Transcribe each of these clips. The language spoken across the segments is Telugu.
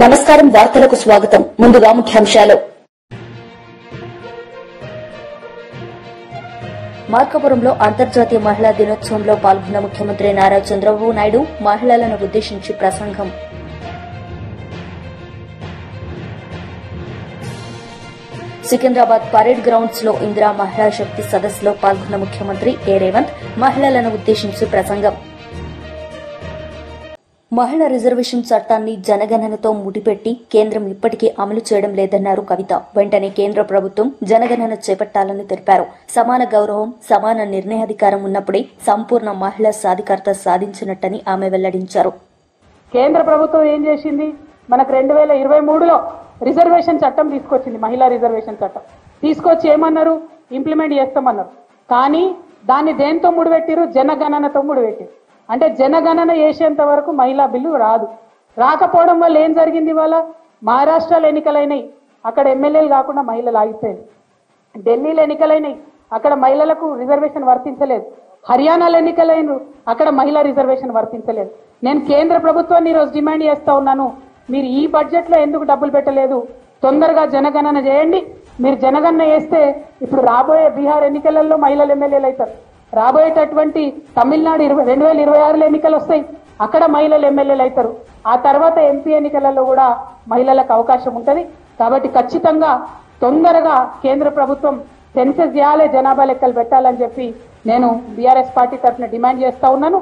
నమస్కారం వార్తలకు స్వాగతం ముందుగా ముఖ్యాంశాలు మార్కాపురంలో అంతర్జాతీయ మహిళా దినోత్సవంలో పాల్గొన్న ముఖ్యమంత్రి నారా చంద్రబాబు నాయుడు మహిళలను ఉద్దేశించి ప్రసంగం సికింద్రాబాద్ పరేడ్ గ్రౌండ్స్ లో ఇందిరా మహిళా శక్తి సదస్సులో పాల్గొన్న ముఖ్యమంత్రి రేవంత్ మహిళలను ఉద్దేశించి ప్రసంగం మహిళా రిజర్వేషన్ చట్టాన్ని జనగణనతో ముడిపెట్టి కేంద్రం ఇప్పటికీ అమలు చేయడం లేదన్నారు కవిత. వెంటనే కేంద్ర ప్రభుత్వం జనగణన చేపట్టాలని తెలిపారు. సమాన గౌరవం, సమాన నిర్ణయాధికారం ఉన్నప్పుడే సంపూర్ణ మహిళా సాధికారత సాధించినట్టని ఆమె వెల్లడించారు. కేంద్ర ప్రభుత్వం ఏం చేసింది? మనకు 2023లో రిజర్వేషన్ చట్టం తీసుకొచ్చింది. మహిళా రిజర్వేషన్ చట్టం తీసుకొచ్చి ఏమన్నారు? ఇంప్లిమెంట్ చేస్తామన్నారు. కానీ దాన్ని దేంతో ముడిపెట్టిరు? జనగణనతో ముడిపెట్టిరు. అంటే జనగణన చేసేంత వరకు మహిళా బిల్లు రాదు. రాకపోవడం వల్ల ఏం జరిగింది? ఇవాళ మహారాష్ట్రలో ఎన్నికలైనాయి, అక్కడ ఎమ్మెల్యేలు కాకుండా మహిళలు ఆగిపోయారు. ఢిల్లీలో ఎన్నికలైనాయి, అక్కడ మహిళలకు రిజర్వేషన్ వర్తించలేదు. హర్యానాలో ఎన్నికలైనరు, అక్కడ మహిళా రిజర్వేషన్ వర్తించలేదు. నేను కేంద్ర ప్రభుత్వాన్ని ఈరోజు డిమాండ్ చేస్తా ఉన్నాను, మీరు ఈ బడ్జెట్లో ఎందుకు డబ్బులు పెట్టలేదు? తొందరగా జనగణన చేయండి. మీరు జనగణన చేస్తే ఇప్పుడు రాబోయే బీహార్ ఎన్నికలలో మహిళలు ఎమ్మెల్యేలు అవుతారు. రాబోయేటటువంటి తమిళనాడు 2026లో ఎన్నికలు వస్తాయి, అక్కడ మహిళలు ఎమ్మెల్యేలు అవుతారు. ఆ తర్వాత ఎంపీ ఎన్నికలలో కూడా మహిళలకు అవకాశం ఉంటుంది. కాబట్టి ఖచ్చితంగా తొందరగా కేంద్ర ప్రభుత్వం సెన్సెస్ చేయాలి, జనాభా లెక్కలు పెట్టాలని చెప్పి నేను బీఆర్ఎస్ పార్టీ తరఫున డిమాండ్ చేస్తా ఉన్నాను.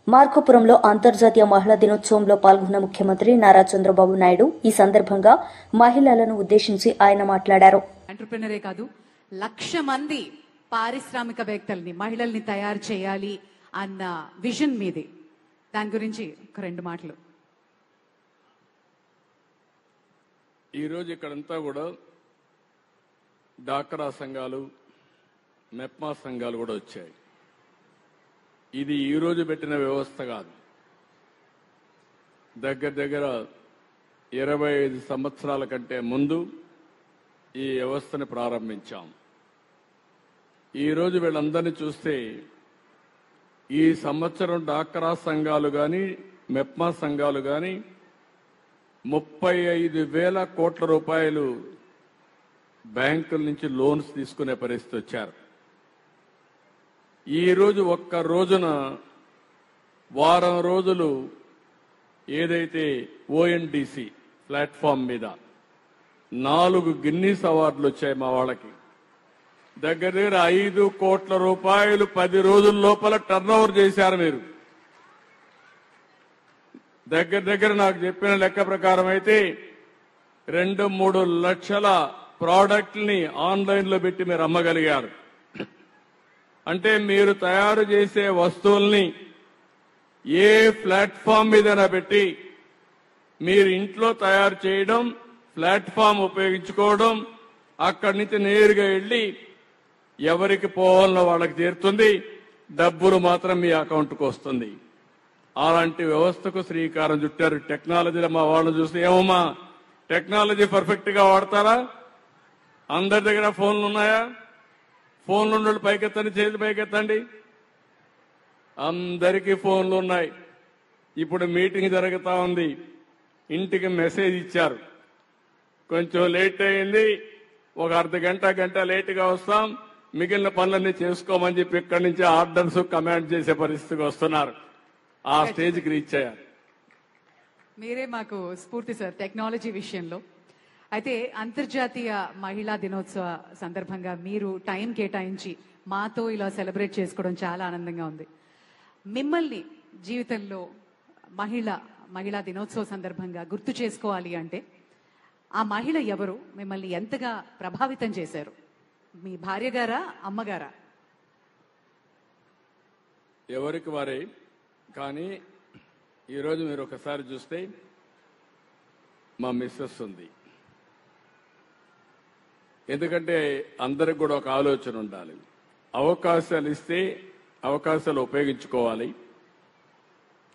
మార్కాపురంలో అంతర్జాతీయ మహిళా దినోత్సవంలో పాల్గొన్న ముఖ్యమంత్రి నారా చంద్రబాబు నాయుడు ఈ సందర్భంగా మహిళలను ఉద్దేశించి ఆయన మాట్లాడారు. ఎంటర్‌ప్రెన్యూరే కాదు, 1,00,000 మంది పారిశ్రామికవేత్తల్ని, మహిళల్ని తయారు చేయాలి అన్న విజన్ మీది. దాని గురించి ఒక 2 మాటలు. ఈరోజు ఇక్కడంతా కూడా డాక్రా సంఘాలు, మెప్మా సంఘాలు కూడా వచ్చాయి. ఇది ఈరోజు పెట్టిన వ్యవస్థ కాదు. దగ్గర 25 సంవత్సరాల కంటే ముందు ఈ వ్యవస్థని ప్రారంభించాం. ఈరోజు వీళ్ళందరినీ చూస్తే ఈ సంవత్సరం డాక్రా సంఘాలు కానీ, మెప్మా సంఘాలు కానీ 35,000 కోట్ల రూపాయలు బ్యాంకుల నుంచి లోన్స్ తీసుకునే పరిస్థితి వచ్చారు. ఈ రోజు ఒక్క రోజున వారం రోజులు ఏదైతే ONDC ప్లాట్ఫామ్ మీద 4 గిన్నీస్ అవార్డులు వచ్చాయి మా వాళ్ళకి. దగ్గర 5 కోట్ల రూపాయలు 10 రోజుల లోపల టర్నోవర్ చేశారు మీరు. దగ్గర నాకు చెప్పిన లెక్క ప్రకారం అయితే 2-3 లక్షల ప్రోడక్ట్ని ఆన్లైన్ లో పెట్టి మీరు అమ్మగలిగారు. అంటే మీరు తయారు చేసే వస్తువుల్ని ఏ ప్లాట్ఫామ్ మీదైనా పెట్టి మీరు ఇంట్లో తయారు చేయడం, ప్లాట్ఫామ్ ఉపయోగించుకోవడం, అక్కడి నుంచి నేరుగా వెళ్లి ఎవరికి పోవాలనో వాళ్ళకి చేరుతుంది, డబ్బులు మాత్రం మీ అకౌంట్కు వస్తుంది. అలాంటి వ్యవస్థకు శ్రీకారం చుట్టారు. టెక్నాలజీలో మా వాళ్ళని చూస్తే ఏమమ్మా టెక్నాలజీ పర్ఫెక్ట్ గా వాడతారా? అందరి దగ్గర ఫోన్లు ఉన్నాయా? ఫోన్లు ఉన్న పైకెత్తండి, చేతులు పైకెత్తండి. అందరికీ ఫోన్లు ఉన్నాయి. ఇప్పుడు మీటింగ్ జరుగుతా ఉంది, ఇంటికి మెసేజ్ ఇచ్చారు, కొంచెం లేట్ అయింది, ఒక గంట లేటుగా వస్తాం, మిగిలిన పనులన్నీ చేసుకోమని చెప్పి ఇక్కడి నుంచి ఆర్డర్స్ కమాండ్ చేసే పరిస్థితికి వస్తున్నారు. ఆ స్టేజ్కి రీచ్ అయ్యారు. మీరే మాకు స్ఫూర్తి సార్ టెక్నాలజీ విషయంలో. అయితే అంతర్జాతీయ మహిళా దినోత్సవ సందర్భంగా మీరు టైం కేటాయించి మాతో ఇలా సెలబ్రేట్ చేసుకోవడం చాలా ఆనందంగా ఉంది. మిమ్మల్ని జీవితంలో మహిళా దినోత్సవ సందర్భంగా గుర్తు చేసుకోవాలి అంటే ఆ మహిళ ఎవరు? మిమ్మల్ని ఎంతగా ప్రభావితం చేశారు? మీ భార్య గారా, అమ్మగారా? ఎవరికి వారే. కానీ ఈరోజు మీరు ఒకసారి చూస్తే మా మిస్సెస్ ఉంది. ఎందుకంటే అందరికి కూడా ఒక ఆలోచన ఉండాలి. అవకాశాలు ఇస్తే అవకాశాలు ఉపయోగించుకోవాలి.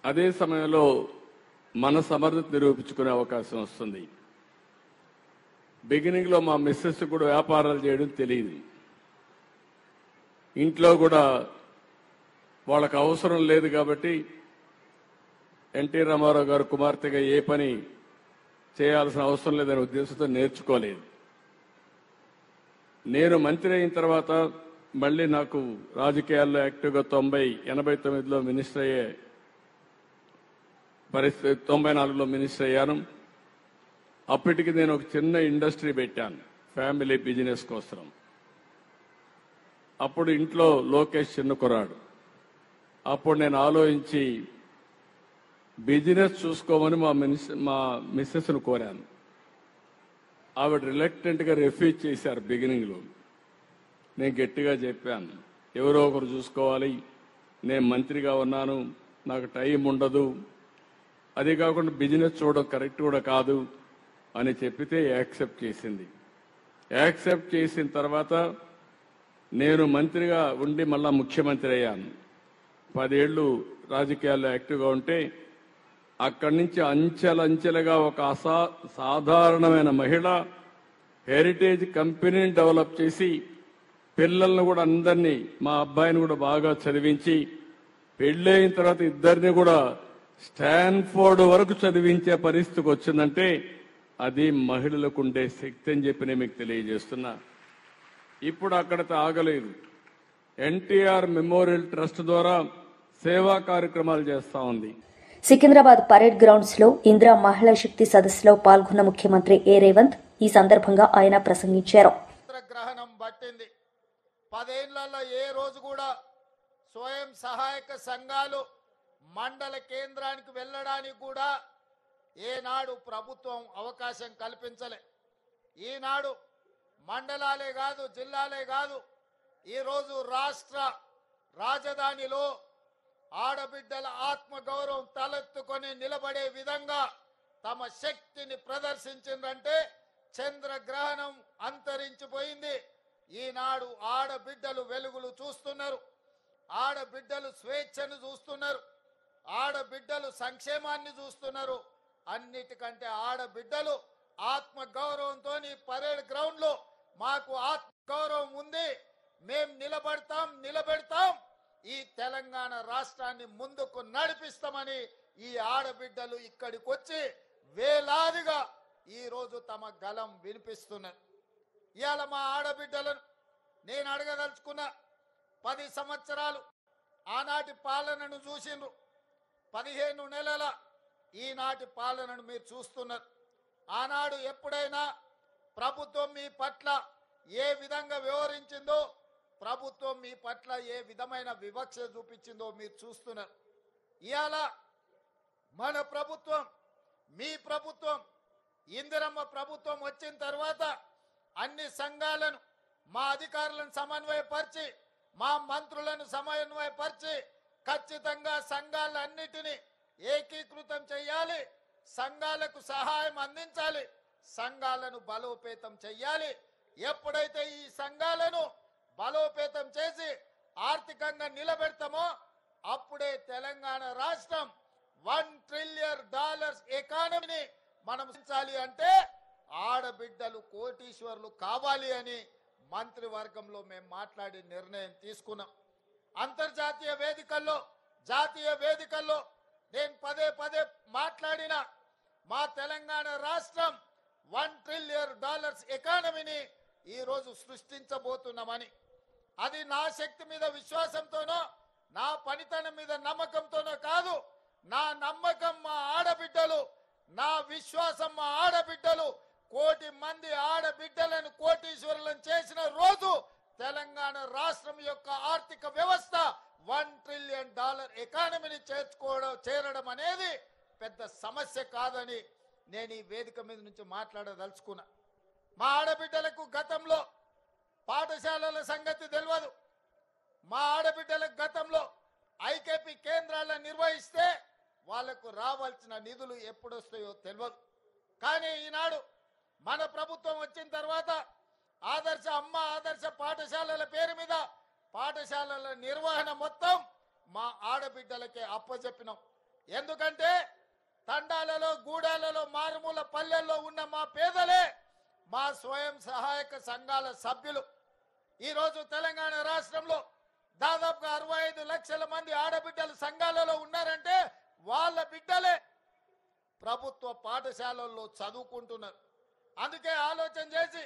అదే సమయంలో మన సమర్థత నిరూపించుకునే అవకాశం వస్తుంది. బిగినింగ్ లో మా మిస్సెస్ కూడా వ్యాపారాలు చేయడం తెలియదు. ఇంట్లో కూడా వాళ్ళకు అవసరం లేదు కాబట్టి ఎన్టీ రామారావు గారు కుమార్తెగా ఏ పని చేయాల్సిన అవసరం లేదనే ఉద్దేశంతో నేర్చుకోలేదు. నేను మంత్రి అయిన తర్వాత మళ్ళీ నాకు రాజకీయాల్లో యాక్టివ్గా 89లో మినిస్టర్ అయ్యే పరిస్థితి, 94లో మినిస్టర్ అయ్యాను. అప్పటికి నేను ఒక చిన్న ఇండస్ట్రీ పెట్టాను ఫ్యామిలీ బిజినెస్ కోసం. అప్పుడు ఇంట్లో లోకేష్ చిన్న కుర్రాడు. అప్పుడు నేను ఆలోచించి బిజినెస్ చూసుకోమని మా మిస్సెస్ను కోరాను. ఆవిడ రిలక్టెంట్గా రిఫ్యూజ్ చేశారు బిగినింగ్లో. నేను గట్టిగా చెప్పాను, ఎవరో ఒకరు చూసుకోవాలి, నేను మంత్రిగా ఉన్నాను, నాకు టైం ఉండదు, అది కాకుండా బిజినెస్ చూడడం కరెక్ట్ కూడా కాదు అని చెప్పితే యాక్సెప్ట్ చేసింది. యాక్సెప్ట్ చేసిన తర్వాత నేను మంత్రిగా ఉండి మళ్ళా ముఖ్యమంత్రి అయ్యాను. 10 ఏళ్లు రాజకీయాల్లో యాక్టివ్గా ఉంటే అక్కడి నుంచి అంచెలంచెలుగా ఒక సాధారణమైన మహిళ హెరిటేజ్ కంపెనీని డెవలప్ చేసి పిల్లలను కూడా అందరినీ, మా అబ్బాయిని కూడా బాగా చదివించి పెళ్ళైన తర్వాత ఇద్దరిని కూడా స్టాన్ఫోర్డ్ వరకు చదివించే పరిస్థితికి వచ్చిందంటే అది మహిళలకు ఉండే శక్తి అని చెప్పి నేను మీకు తెలియజేస్తున్నా. ఇప్పుడు అక్కడితో ఆగలేదు. ఎన్టీఆర్ మెమోరియల్ ట్రస్ట్ ద్వారా సేవా కార్యక్రమాలు చేస్తా ఉంది. సికింద్రాబాద్ పరేడ్ గ్రౌండ్స్ లో ఇందిరా మహిళా శక్తి సదస్సులో పాల్గొన్న ముఖ్యమంత్రి ఏ రేవంత్ ఈ సందర్భంగా ఆయన ప్రసంగించారు. గ్రహణం పట్టింది. 10 ఏళ్లలో ఏ రోజు కూడా స్వయం సహాయక సంఘాలు మండల కేంద్రానికి వెళ్ళడానికి కూడా ఏనాడు ప్రభుత్వం అవకాశం కల్పించలే. ఈనాడు మండలాలే కాదు, జిల్లాలే కాదు, ఈరోజు రాష్ట్ర రాజధానిలో ఆడబిడ్డల ఆత్మగౌరవం తలెత్తుకొని నిలబడే విధంగా తమ శక్తిని ప్రదర్శించిందంటే చంద్రగ్రహణం అంతరించిపోయింది. ఈనాడు ఆడబిడ్డలు వెలుగులు చూస్తున్నారు, ఆడబిడ్డలు స్వేచ్ఛను చూస్తున్నారు, ఆడబిడ్డలు సంక్షేమాన్ని చూస్తున్నారు. అన్నిటికంటే ఆడబిడ్డలు ఆత్మగౌరవంతో పరేడ్ గ్రౌండ్ లో మాకు ఆత్మగౌరవం ఉంది, మేం నిలబెడతాం, ఈ తెలంగాణ రాష్ట్రాన్ని ముందుకు నడిపిస్తామని ఈ ఆడబిడ్డలు ఇక్కడికి వచ్చి వేలాదిగా ఈ రోజు తమ గలం వినిపిస్తున్నారు. ఇవాళ మా ఆడబిడ్డలను నేను అడగదలుచుకున్న, 10 సంవత్సరాలు ఆనాటి పాలనను చూసిండ్రు, 15 నెలల ఈనాటి పాలనను మీరు చూస్తున్నారు. ఆనాడు ఎప్పుడైనా ప్రభుత్వం మీ పట్ల ఏ విధంగా వ్యవహరించిందో, ప్రభుత్వం మీ పట్ల ఏ విధమైన వివక్ష చూపించిందో మీరు చూస్తున్నారు. ఇవాళ మన ప్రభుత్వం, మీ ప్రభుత్వం, ఇందిరమ్మ ప్రభుత్వం వచ్చిన తర్వాత అన్ని సంఘాలను, మా అధికారులను సమన్వయపరిచి, మా మంత్రులను సమన్వయపరిచి ఖచ్చితంగా సంఘాలన్నిటినీ ఏకీకృతం చేయాలి, సంఘాలకు సహాయం అందించాలి, సంఘాలను బలోపేతం చేయాలి. ఎప్పుడైతే ఈ సంఘాలను బలోపేతం చేసి ఆర్థికంగా నిలబెడతామో అప్పుడే తెలంగాణ రాష్ట్రం $1 ట్రిలియన్ ఎకానమీని మనం సాధించాలి. అంటే ఆడబిడ్డలు కోటీశ్వరులు కావాలి అని మంత్రివర్గంలో మేము మాట్లాడి నిర్ణయం తీసుకున్నాం. అంతర్జాతీయ వేదికల్లో, జాతీయ వేదికల్లో నేను పదే మాట్లాడిన మా తెలంగాణ రాష్ట్రం $1 ట్రిలియన్ ఎకానమీని ఈరోజు సృష్టించబోతున్నామని. అది నా శక్తి మీద విశ్వాసంతోనో, నా పనితనం మీద నమ్మకంతోనో కాదు. నా నమ్మకం మా ఆడబిడ్డలు, నా విశ్వాసం మా ఆడబిడ్డలు. 1 కోటి మంది ఆడబిడ్డలను కోటీశ్వరులను చేసిన రోజు తెలంగాణ రాష్ట్రం యొక్క ఆర్థిక వ్యవస్థ $1 ట్రిలియన్ ఎకానమీని చేరడం అనేది పెద్ద సమస్య కాదని నేను ఈ వేదిక మీద నుంచి మాట్లాడదలుచుకున్నా. మా ఆడబిడ్డలకు గతంలో పాఠశాలల సంగతి తెలియదు. మా ఆడబిడ్డలకు గతంలో ఐకేపీ కేంద్రాలను నిర్వహిస్తే వాళ్లకు రావాల్సిన నిధులు ఎప్పుడు వస్తాయో తెలియదు. కానీ ఈనాడు మన ప్రభుత్వం వచ్చిన తర్వాత ఆదర్శ పాఠశాలల పేరు మీద పాఠశాలల నిర్వహణ మొత్తం మా ఆడబిడ్డలకే అప్పచెప్పినాం. ఎందుకంటే తండాలలో, గూడాలలో, మారుమూల పల్లెల్లో ఉన్న మా పేదలే మా స్వయం సహాయక సంఘాల సభ్యులు. ఈరోజు తెలంగాణ రాష్ట్రంలో దాదాపుగా 65 లక్షల మంది ఆడబిడ్డలు సంఘాలలో ఉన్నారంటే వాళ్ళ బిడ్డలే ప్రభుత్వ పాఠశాలల్లో చదువుకుంటున్నారు. అందుకే ఆలోచన చేసి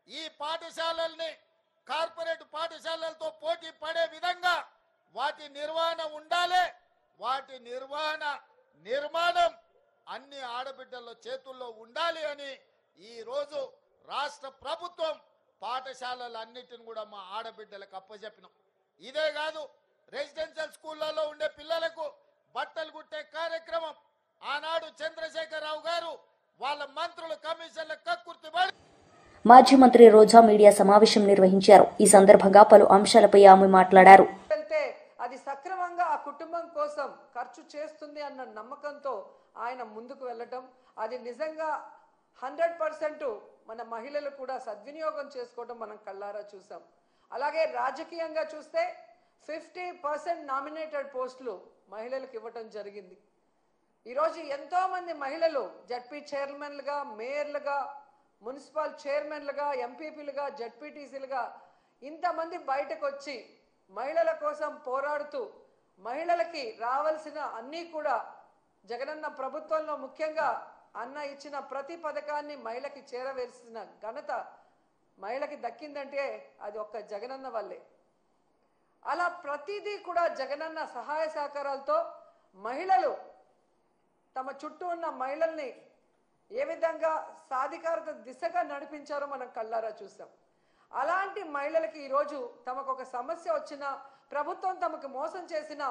ఈ పాఠశాలల్ని కార్పొరేట్ పాఠశాలలతో పోటీ పడే విధంగా వాటి నిర్వహణ ఉండాలి. వాటి నిర్మాణం అన్ని ఆడబిడ్డల చేతుల్లో ఉండాలి అని ఈరోజు రాష్ట్ర ప్రభుత్వం పాఠశాలలన్నిటిని కూడా మా ఆడబిడ్డలకు అప్పచెప్పినాం. ఇదే కాదు, రెసిడెన్షియల్ స్కూళ్లలో ఉండే పిల్లలకు బట్టలు కుట్టే కార్యక్రమం ఆనాడు చంద్రశేఖరరావు గారు వాళ్ళ మంత్రులు కమిషన్ల కక్కుర్తిపడి మాజీ మంత్రి రోజా మీడియా సమావేశం నిర్వహించారు. ఈ సందర్భంగా పలు అంశాలపై ఆమె మాట్లాడారు. అది సక్రమంగా ఆ కుటుంబం కోసం ఖర్చు చేస్తుంది అన్న నమ్మకంతో ఆయన ముందుకు వెళ్ళటం, అది నిజంగా 100% మన మహిళలు కూడా సద్వినియోగం చేసుకోవడం మనం కళ్ళారా చూసాం. అలాగే రాజకీయంగా చూస్తే 50% నామినేటెడ్ పోస్టులు మహిళలకు ఇవ్వటం జరిగింది. ఈరోజు ఎంతో మంది మహిళలు జడ్పీ చైర్మన్లుగా, మేయర్లుగా, మున్సిపల్ చైర్మన్లుగా, ఎంపీపీలుగా, జడ్పీటీసీలుగా ఇంతమంది బయటకు వచ్చి మహిళల కోసం పోరాడుతూ మహిళలకి రావాల్సిన అన్నీ కూడా జగనన్న ప్రభుత్వంలో ముఖ్యంగా అన్న ఇచ్చిన ప్రతి పథకాన్ని మహిళకి చేరవేసిన ఘనత మహిళకి దక్కిందంటే అది ఒక్క జగనన్న వల్లే. అలా ప్రతిదీ కూడా జగనన్న సహాయ సహకారాలతో మహిళలు తమ చుట్టూ ఉన్న మహిళల్ని ఏ విధంగా సాధికారత దిశగా నడిపించారో మనం కళ్ళారా చూసాం. అలాంటి మహిళలకి ఈరోజు తమకు ఒక సమస్య వచ్చినా, ప్రభుత్వం తమకు మోసం చేసినా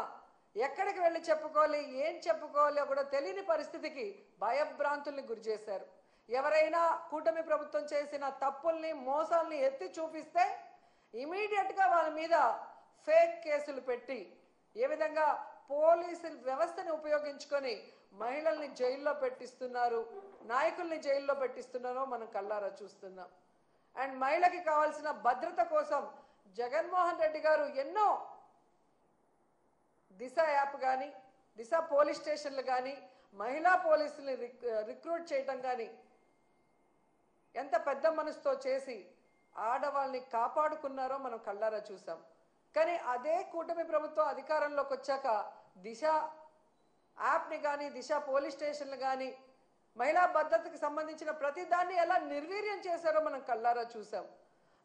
ఎక్కడికి వెళ్ళి చెప్పుకోవాలి, ఏం చెప్పుకోవాలో కూడా తెలియని పరిస్థితికి భయభ్రాంతుల్ని గురి చేశారు. ఎవరైనా కూటమి ప్రభుత్వం చేసిన తప్పుల్ని, మోసాల్ని ఎత్తి చూపిస్తే ఇమీడియట్గా వాళ్ళ మీద ఫేక్ కేసులు పెట్టి ఏ విధంగా పోలీసు వ్యవస్థని ఉపయోగించుకొని మహిళల్ని జైల్లో పెట్టిస్తున్నారు, నాయకుల్ని జైల్లో పెట్టిస్తున్నారో మనం కళ్ళారా చూస్తున్నాం. అండ్ మహిళకి కావాల్సిన భద్రత కోసం జగన్మోహన్ రెడ్డి గారు ఎన్నో దిశ యాప్ కానీ, దిశ పోలీస్ స్టేషన్లు కానీ, మహిళా పోలీసుల్ని రిక్రూట్ చేయటం కానీ ఎంత పెద్ద మనసుతో చేసి ఆడవాళ్ళని కాపాడుకున్నారో మనం కళ్ళారా చూసాం. కానీ అదే కూటమి ప్రభుత్వం అధికారంలోకి వచ్చాక దిశ యాప్ని కానీ, దిశ పోలీస్ స్టేషన్లు కానీ, మహిళా భద్రతకు సంబంధించిన ప్రతి దాన్ని ఎలా నిర్వీర్యం చేశారో మనం కళ్ళారా చూసాం.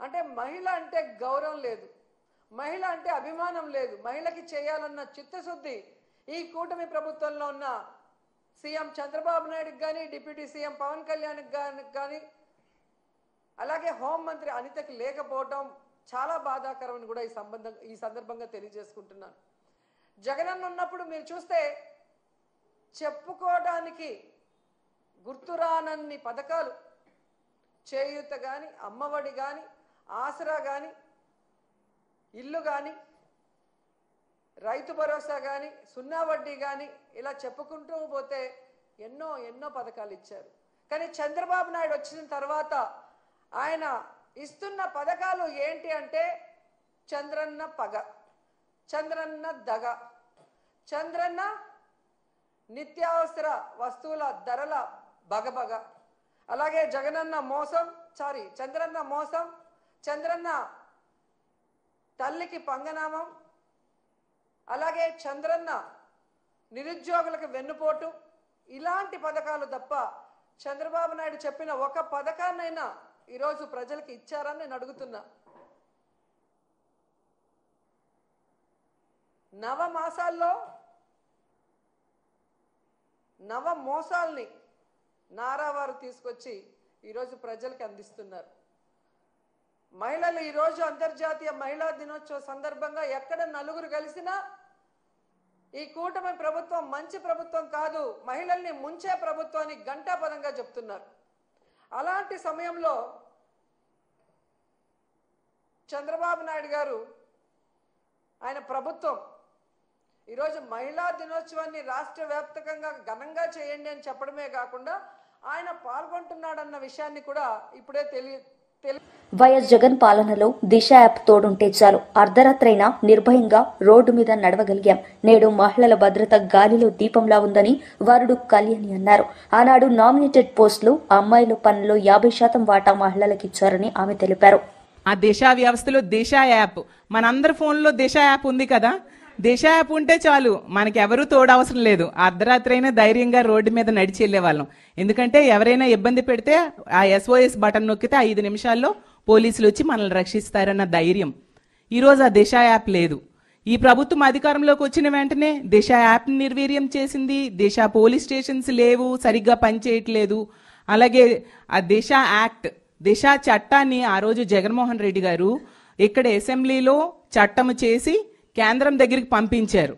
అంటే మహిళ అంటే గౌరవం లేదు, మహిళ అంటే అభిమానం లేదు, మహిళకి చేయాలన్న చిత్తశుద్ధి ఈ కూటమి ప్రభుత్వంలో ఉన్న సీఎం చంద్రబాబు నాయుడుకి కానీ, డిప్యూటీ సీఎం పవన్ కళ్యాణ్కి కానీ, అలాగే హోంమంత్రి అనితకి లేకపోవడం చాలా బాధాకరమని కూడా ఈ సందర్భంగా తెలియజేసుకుంటున్నాను. జగనన్న ఉన్నప్పుడు మీరు చూస్తే చెప్పుకోవడానికి గుర్తురానన్ని పథకాలు, చేయూత కానీ, అమ్మఒడి కానీ, ఆసరా కానీ, ఇల్లు కానీ, రైతు భరోసా కానీ, సున్నా వడ్డీ కానీ, ఇలా చెప్పుకుంటూ పోతే ఎన్నో పథకాలు ఇచ్చారు. కానీ చంద్రబాబు నాయుడు వచ్చిన తర్వాత ఆయన ఇస్తున్న పథకాలు ఏంటి అంటే చంద్రన్న పగ, చంద్రన్న దగ, చంద్రన్న నిత్యావసర వస్తువుల ధరల బగబగ, అలాగే జగనన్న మోసం, చంద్రన్న మోసం, చంద్రన్న తల్లికి పంగనామం, అలాగే చంద్రన్న నిరుద్యోగులకు వెన్నుపోటు, ఇలాంటి పథకాలు తప్ప చంద్రబాబు నాయుడు చెప్పిన ఒక పథకాన్నైనా ఈరోజు ప్రజలకు ఇచ్చారని నేను అడుగుతున్నా. నవమాసాల్లో నవ మోసాల్ని నారావారు తీసుకొచ్చి ఈరోజు ప్రజలకు అందిస్తున్నారు. మహిళలు ఈరోజు అంతర్జాతీయ మహిళా దినోత్సవ సందర్భంగా ఎక్కడ నలుగురు కలిసినా ఈ కూటమి ప్రభుత్వం మంచి ప్రభుత్వం కాదు, మహిళల్ని ముంచే ప్రభుత్వాన్ని ఘంటాపదంగా చెప్తున్నారు. అలాంటి సమయంలో చంద్రబాబు నాయుడు గారు ఆయన ప్రభుత్వం ఈరోజు మహిళా దినోత్సవాన్ని రాష్ట్ర వ్యాప్తంగా ఘనంగా చేయండి అని చెప్పడమే కాకుండా ఆయన పాల్గొంటున్నాడన్న విషయాన్ని కూడా ఇప్పుడే వైఎస్ జగన్ పాలనలో దిశ యాప్ తోడుంటే చాలు, అర్ధరాత్రైనా నిర్భయంగా రోడ్డు మీద నడవగలిగాం. నేడు మహిళల భద్రత గాలిలో దీపంలా ఉందని వరుడు కళ్యాణి అన్నారు. ఆనాడు నామినేటెడ్ పోస్టులు అమ్మాయిల పనుల్లో 50% వాటా మహిళలకిచ్చారని ఆమె తెలిపారు. ఆ దిశ వ్యవస్థలో దిశ యాప్, మనందరి ఫోన్లో దిశ యాప్ ఉంది కదా, దిశ యాప్ ఉంటే చాలు, మనకెవరూ తోడవసరం లేదు. అర్ధరాత్రి అయినా ధైర్యంగా రోడ్డు మీద నడిచి వెళ్ళే వాళ్ళం. ఎందుకంటే ఎవరైనా ఇబ్బంది పెడితే ఆ SOS బటన్ నొక్కితే 5 నిమిషాల్లో పోలీసులు వచ్చి మనల్ని రక్షిస్తారన్న ధైర్యం. ఈరోజు ఆ దిశ యాప్ లేదు. ఈ ప్రభుత్వం అధికారంలోకి వచ్చిన వెంటనే దిశ యాప్ని నిర్వీర్యం చేసింది. దిశ పోలీస్ స్టేషన్స్ లేవు, సరిగ్గా పనిచేయట్లేదు. అలాగే ఆ దిశ యాక్ట్, దిశ చట్టాన్ని ఆ రోజు జగన్మోహన్ రెడ్డి గారు ఇక్కడ అసెంబ్లీలో చట్టం చేసి కేంద్రం దగ్గరికి పంపించారు.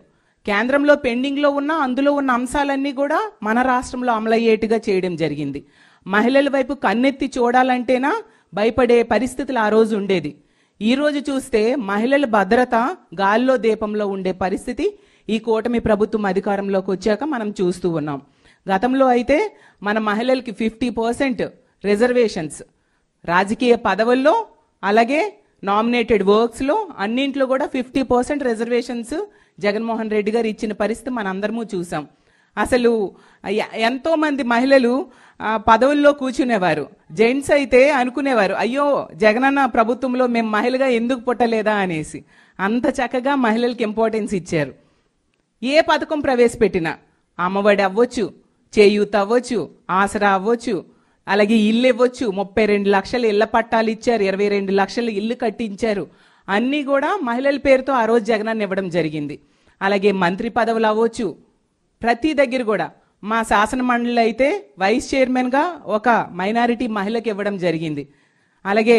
కేంద్రంలో పెండింగ్లో ఉన్న అందులో ఉన్న అంశాలన్నీ కూడా మన రాష్ట్రంలో అమలయ్యేట్టుగా చేయడం జరిగింది. మహిళల వైపు కన్నెత్తి చూడాలంటేనా భయపడే పరిస్థితులు ఆ రోజు ఉండేది. ఈ రోజు చూస్తే మహిళల భద్రత గాల్లో దీపంలో ఉండే పరిస్థితి ఈ కూటమి ప్రభుత్వం అధికారంలోకి వచ్చాక మనం చూస్తూ ఉన్నాం. గతంలో అయితే మన మహిళలకి 50% రిజర్వేషన్స్ రాజకీయ పదవుల్లో, అలాగే నామినేటెడ్ వర్క్స్లో అన్నింట్లో కూడా 50% రిజర్వేషన్స్ జగన్మోహన్ రెడ్డి గారు ఇచ్చిన పరిస్థితి మనందరము చూసాం. అసలు ఎంతో మంది మహిళలు పదవుల్లో కూర్చునేవారు. జెంట్స్ అయితే అనుకునేవారు, అయ్యో జగనన్న ప్రభుత్వంలో మేము మహిళగా ఎందుకు పుట్టలేదా అనేసి. అంత చక్కగా మహిళలకు ఇంపార్టెన్స్ ఇచ్చారు. ఏ పథకం ప్రవేశపెట్టినా, అమ్మఒడి అవ్వచ్చు, చేయూత అవ్వచ్చు, ఆసరా అవ్వచ్చు, అలాగే ఇల్లు ఇవ్వచ్చు, 32 లక్షల ఇళ్ల పట్టాలు ఇచ్చారు, 22 లక్షల ఇల్లు కట్టించారు. అన్నీ కూడా మహిళల పేరుతో ఆ రోజు జగనన్న ఇవ్వడం జరిగింది. అలాగే మంత్రి పదవులు అవ్వచ్చు, ప్రతి దగ్గర కూడా మా శాసన మండలి అయితే వైస్ చైర్మన్గా ఒక మైనారిటీ మహిళకి ఇవ్వడం జరిగింది. అలాగే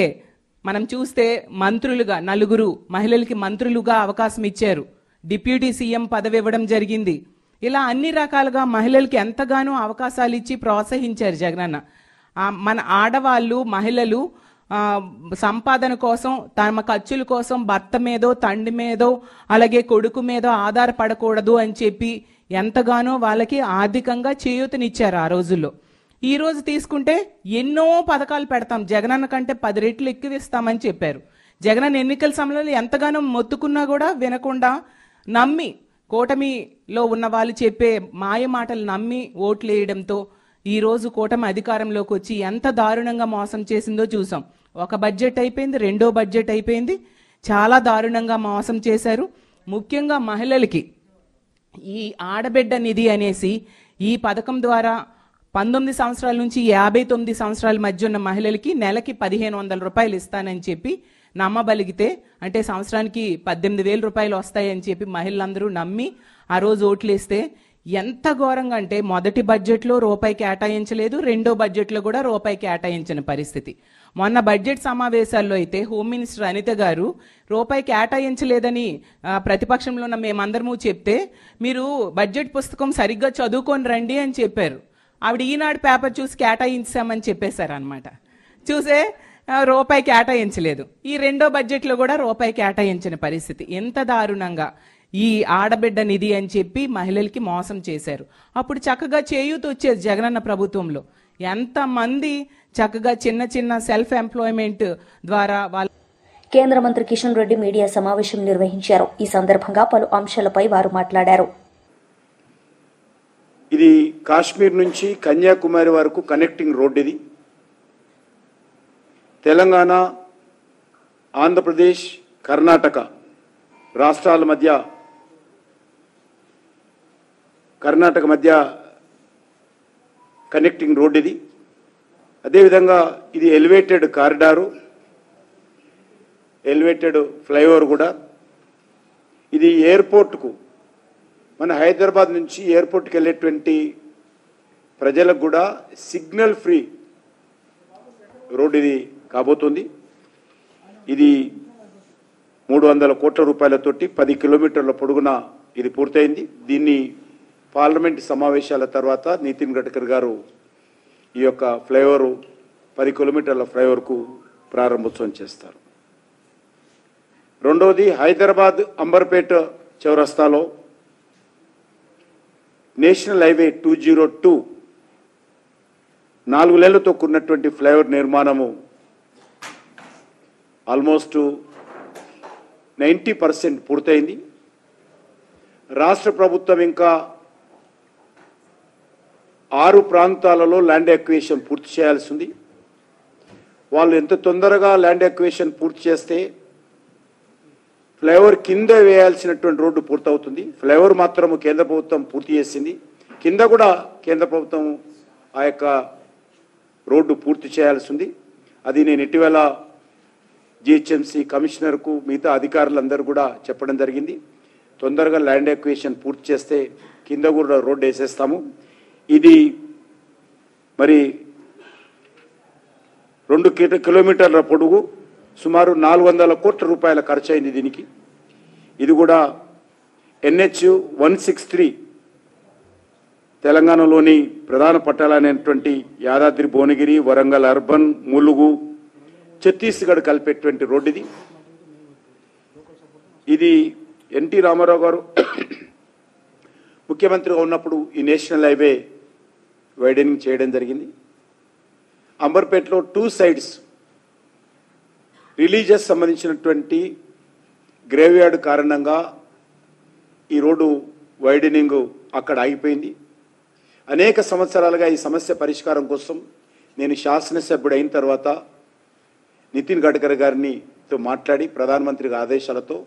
మనం చూస్తే మంత్రులుగా 4 మహిళలకి మంత్రులుగా అవకాశం ఇచ్చారు. డిప్యూటీ సీఎం పదవి ఇవ్వడం జరిగింది. ఇలా అన్ని రకాలుగా మహిళలకి ఎంతగానో అవకాశాలు ఇచ్చి ప్రోత్సహించారు జగనన్న. మన ఆడవాళ్ళు, మహిళలు సంపాదన కోసం, తమ ఖర్చుల కోసం భర్త మీదో, తండ్రి మీదో, అలాగే కొడుకు మీదో ఆధారపడకూడదు అని చెప్పి ఎంతగానో వాళ్ళకి ఆర్థికంగా చేయూతనిచ్చారు ఆ రోజుల్లో. ఈ రోజు తీసుకుంటే ఎన్నో పథకాలు పెడతాం, జగనన్న కంటే 10 రెట్లు ఎక్కువ ఇస్తామని చెప్పారు. జగనన్న ఎన్నికల సమయంలో ఎంతగానో మొత్తుకున్నా కూడా వినకుండా నమ్మి, కూటమిలో ఉన్న వాళ్ళు చెప్పే మాయ మాటలు నమ్మి ఓట్లు వేయడంతో ఈ రోజు కూటమి అధికారంలోకి వచ్చి ఎంత దారుణంగా మోసం చేసిందో చూసాం. ఒక బడ్జెట్ అయిపోయింది, రెండో బడ్జెట్ అయిపోయింది, చాలా దారుణంగా మోసం చేశారు. ముఖ్యంగా మహిళలకి ఈ ఆడబిడ్డ నిధి అనేసి ఈ పథకం ద్వారా 19 సంవత్సరాల నుంచి 59 సంవత్సరాల మధ్య ఉన్న మహిళలకి నెలకి 1500 రూపాయలు ఇస్తానని చెప్పి నమ్మబలిగితే, అంటే సంవత్సరానికి 18,000 రూపాయలు వస్తాయని చెప్పి మహిళలందరూ నమ్మి ఆ రోజు ఓట్లేస్తే ఎంత ఘోరంగా అంటే మొదటి బడ్జెట్లో రూపాయి కేటాయించలేదు, రెండో బడ్జెట్లో కూడా రూపాయి కేటాయించిన పరిస్థితి. మొన్న బడ్జెట్ సమావేశాల్లో అయితే హోమ్ మినిస్టర్ అనిత గారు రూపాయి కేటాయించలేదని ప్రతిపక్షంలో ఉన్న మేమందరము చెప్తే, మీరు బడ్జెట్ పుస్తకం సరిగ్గా చదువుకొని రండి అని చెప్పారు. ఆవిడ ఈనాడు పేపర్ చూసి కేటాయించామని చెప్పేశారు అనమాట. చూసే రూపాయి కేటాయించలేదు. ఈ రెండో బడ్జెట్లో కూడా రూపాయి కేటాయించిన పరిస్థితి. ఎంత దారుణంగా ఈ ఆడబిడ్డ నిధి అని చెప్పి మహిళలకి మోసం చేశారు. అప్పుడు చక్కగా చేయూత వచ్చేది జగనన్న ప్రభుత్వంలో. ఎంతమంది చక్కగా చిన్న చిన్న సెల్ఫ్ ఎంప్లాయ్మెంట్ ద్వారా వాళ్ళ. కేంద్ర మంత్రి కిషన్ రెడ్డి మీడియా సమావేశం నిర్వహించారు. ఈ సందర్భంగా పలు అంశాలపై వారు మాట్లాడారు. ఇది కాశ్మీర్ నుంచి కన్యాకుమారి వరకు కనెక్టింగ్ రోడ్. ఇది తెలంగాణ, ఆంధ్రప్రదేశ్, కర్ణాటక రాష్ట్రాల మధ్య, కర్ణాటక మధ్య కనెక్టింగ్ రోడ్ ఇది. అదేవిధంగా ఇది ఎలివేటెడ్ కారిడారు, ఎలివేటెడ్ ఫ్లైఓవర్ కూడా. ఇది ఎయిర్పోర్ట్కు, మన హైదరాబాద్ నుంచి ఎయిర్పోర్ట్కి వెళ్ళేటువంటి ప్రజలకు కూడా సిగ్నల్ ఫ్రీ రోడ్ ఇది కాబోతుంది. ఇది 300 కోట్ల రూపాయలతోటి 10 కిలోమీటర్ల పొడుగున ఇది పూర్తయింది. దీన్ని పార్లమెంట్ సమావేశాల తర్వాత నితిన్ గడ్కరీ గారు ఈ యొక్క ఫ్లైఓవర్ 10 కిలోమీటర్ల ఫ్లైఓవర్కు ప్రారంభోత్సవం చేస్తారు. రెండవది హైదరాబాద్ అంబర్పేట చౌరస్తాలో నేషనల్ హైవే 202 4 లేళ్లతో కూడినటువంటి ఫ్లైఓవర్ నిర్మాణము ఆల్మోస్ట్ 90% పూర్తయింది. రాష్ట్ర ప్రభుత్వం ఇంకా 6 ప్రాంతాలలో ల్యాండ్ ఎక్విజిషన్ పూర్తి చేయాల్సి ఉంది. వాళ్ళు ఎంత తొందరగా ల్యాండ్ ఎక్విజిషన్ పూర్తి చేస్తే ఫ్లైఓవర్ కింద వేయాల్సినటువంటి రోడ్డు పూర్తవుతుంది. ఫ్లైఓవర్ మాత్రము కేంద్ర ప్రభుత్వం పూర్తి చేసింది. కింద కూడా కేంద్ర ప్రభుత్వం ఆ యొక్క రోడ్డు పూర్తి చేయాల్సి ఉంది. అది నేను ఇటీవల జిహెచ్ఎంసీ కమిషనర్కు మిగతా అధికారులందరూ కూడా చెప్పడం జరిగింది. తొందరగా ల్యాండ్ ఎక్విజిషన్ పూర్తి చేస్తే కింద కూడా రోడ్డు వేసేస్తాము. ఇది మరి 2 కిలోమీటర్ల పొడుగు, సుమారు 400 కోట్ల రూపాయల ఖర్చు అయింది దీనికి. ఇది కూడా NH-163 తెలంగాణలోని ప్రధాన పట్టాలైనటువంటి యాదాద్రి, భువనగిరి, వరంగల్ అర్బన్, ములుగు, ఛత్తీస్గఢ్ కలిపేటువంటి రోడ్డు ఇది. ఇది ఎన్టీ రామారావు గారు ముఖ్యమంత్రిగా ఉన్నప్పుడు ఈ నేషనల్ హైవే వైడనింగ్ చేయడం జరిగింది. అంబర్పేటలో 2 సైడ్స్ రిలీజియస్ సంబంధించినటువంటి గ్రేవ్ యార్డ్ కారణంగా ఈ రోడ్డు వైడనింగ్ అక్కడ ఆగిపోయింది. అనేక సంవత్సరాలుగా ఈ సమస్య పరిష్కారం కోసం నేను శాసనసభ్యుడు అయిన తర్వాత నితిన్ గడ్కరీ గారితో మాట్లాడి ప్రధానమంత్రి ఆదేశాలతో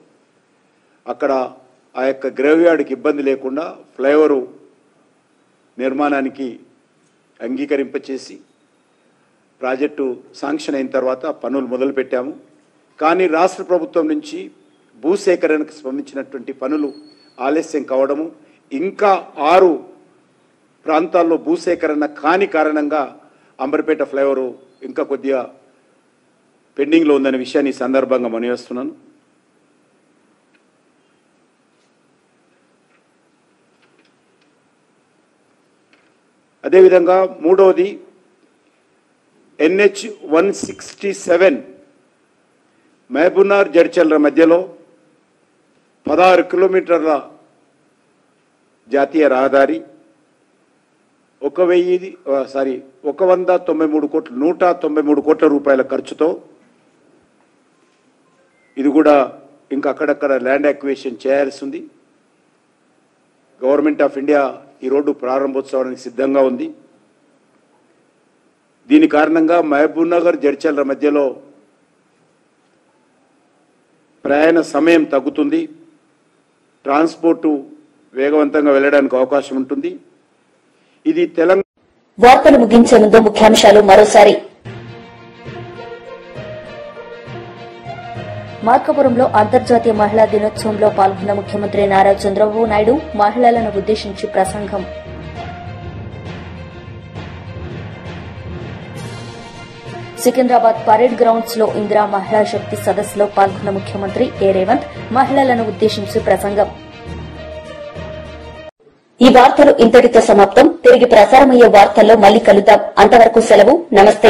అక్కడ ఆ యొక్క గ్రేవ్ యార్డ్కి ఇబ్బంది లేకుండా ఫ్లైఓవర్ నిర్మాణానికి అంగీకరింపచేసి ప్రాజెక్టు శాంక్షన్ అయిన తర్వాత పనులు మొదలుపెట్టాము. కానీ రాష్ట్ర ప్రభుత్వం నుంచి భూసేకరణకు సంబంధించినటువంటి పనులు ఆలస్యం కావడము, ఇంకా 6 ప్రాంతాల్లో భూసేకరణ కాని కారణంగా అంబర్పేట ఫ్లైఓవర్ ఇంకా కొద్దిగా పెండింగ్లో ఉందనే విషయాన్ని ఈ సందర్భంగా మనవేస్తున్నాను. అదేవిధంగా మూడవది NH-167 మహబూబ్నగర్ జడ్చర్ల మధ్యలో 16 కిలోమీటర్ల జాతీయ రహదారి 193 కోట్ల రూపాయల ఖర్చుతో ఇది కూడా ఇంకా అక్కడక్కడ ల్యాండ్ అక్విజిషన్ చేయాల్సి ఉంది. గవర్నమెంట్ ఆఫ్ ఇండియా ఈ రోడ్డు ప్రారంభోత్సవానికి సిద్ధంగా ఉంది. దీని కారణంగా మహబూబ్నగర్ జడ్చర్ల మధ్యలో ప్రయాణ సమయం తగ్గుతుంది, ట్రాన్స్పోర్టు వేగవంతంగా వెళ్ళడానికి అవకాశం ఉంటుంది. ఇది తెలంగాణ. వార్తలు ముగించే ముందు ముఖ్యాంశాలు మరోసారి. మార్కాపురంలో అంతర్జాతీయ మహిళా దినోత్సవంలో పాల్గొన్న ముఖ్యమంత్రి నారా చంద్రబాబు నాయుడు మహిళలను ఉద్దేశించి ప్రసంగం. సికింద్రాబాద్ పరేడ్ గ్రౌండ్స్ లో ఇందిరా మహిళా శక్తి సదస్సులో పాల్గొన్న ముఖ్యమంత్రి రేవంత్ మహిళలను ఉద్దేశించి ప్రసంగం. ఈ వార్తలు ఇంతటితో సమాప్తం. తిరిగి ప్రసారమయ్యే వార్తల్లో మళ్లీ కలుద్దాం. అంతవరకు సెలవు. నమస్తే.